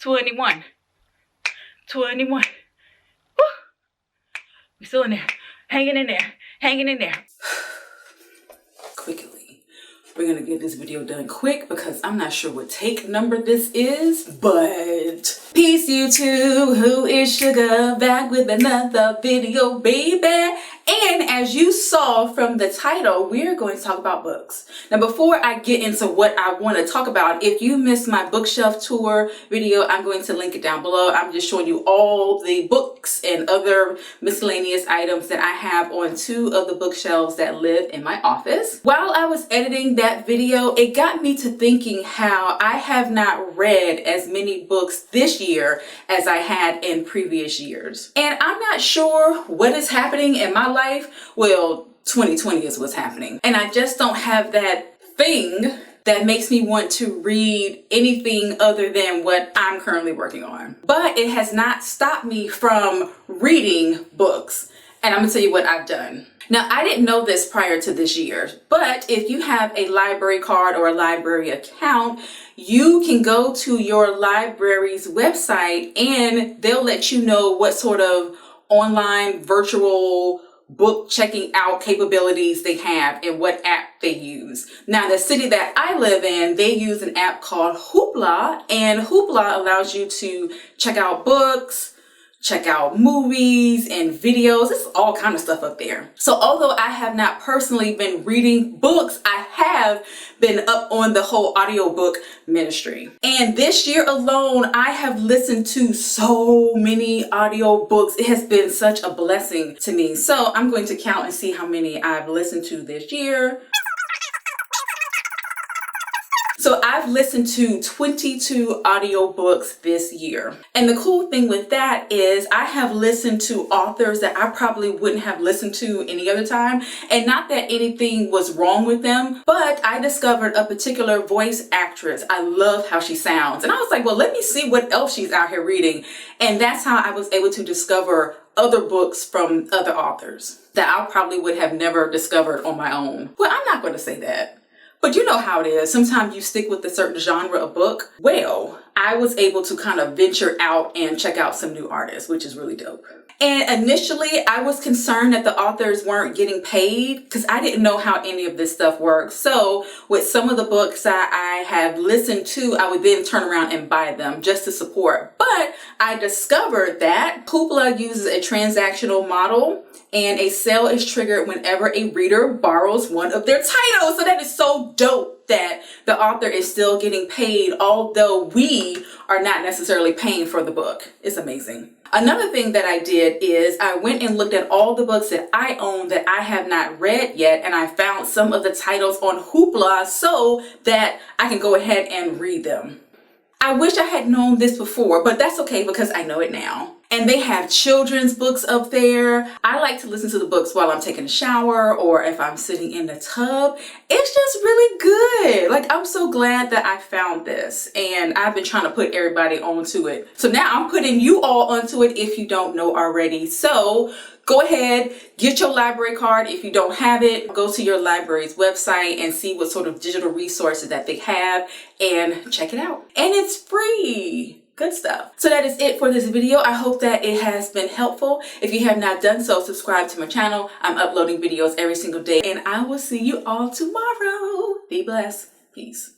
21. 21. Woo. We're still in there. Hanging in there. Hanging in there. Quickly. We're going to get this video done quick because I'm not sure what take number this is, but peace YouTube, who is Sugar, back with another video, baby. And as you saw from the title, we're going to talk about books. Now, before I get into what I want to talk about, if you missed my bookshelf tour video, I'm going to link it down below. I'm just showing you all the books and other miscellaneous items that I have on 2 of the bookshelves that live in my office. While I was editing that video, it got me to thinking how I have not read as many books this year as I had in previous years. And I'm not sure what is happening in my life. Well, 2020 is what's happening. And I just don't have that thing that makes me want to read anything other than what I'm currently working on. But it has not stopped me from reading books. And I'm gonna tell you what I've done. Now, I didn't know this prior to this year, but if you have a library card or a library account, you can go to your library's website and they'll let you know what sort of online virtual book checking out capabilities they have and what app they use. Now, the city that I live in, they use an app called HOOPLA, and HOOPLA allows you to check out books, check out movies and videos. It's all kind of stuff up there. So although I have not personally been reading books, I have been up on the whole audiobook ministry. And this year alone, I have listened to so many audiobooks. It has been such a blessing to me. So I'm going to count and see how many I've listened to this year. So I've listened to 22 audiobooks this year. And the cool thing with that is I have listened to authors that I probably wouldn't have listened to any other time. And not that anything was wrong with them, but I discovered a particular voice actress. I love how she sounds. And I was like, well, let me see what else she's out here reading. And that's how I was able to discover other books from other authors that I probably would have never discovered on my own. Well, I'm not going to say that. But you know how it is. Sometimes you stick with a certain genre of book. Well, I was able to kind of venture out and check out some new artists, which is really dope. And initially, I was concerned that the authors weren't getting paid because I didn't know how any of this stuff works. So with some of the books that I have listened to, I would then turn around and buy them just to support. But I discovered that HOOPLA uses a transactional model and a sale is triggered whenever a reader borrows one of their titles. So that is so dope that the author is still getting paid, although we are not necessarily paying for the book. It's amazing. Another thing that I did is I went and looked at all the books that I own that I have not read yet, and I found some of the titles on HOOPLA so that I can go ahead and read them. I wish I had known this before, but that's okay because I know it now. And they have children's books up there. I like to listen to the books while I'm taking a shower or if I'm sitting in the tub. It's just really good. Like, I'm so glad that I found this, and I've been trying to put everybody onto it. So now I'm putting you all onto it if you don't know already. So go ahead, get your library card. If you don't have it, go to your library's website and see what sort of digital resources that they have and check it out. And it's free. Good stuff. So that is it for this video. I hope that it has been helpful. If you have not done so, subscribe to my channel. I'm uploading videos every single day, and I will see you all tomorrow. Be blessed. Peace.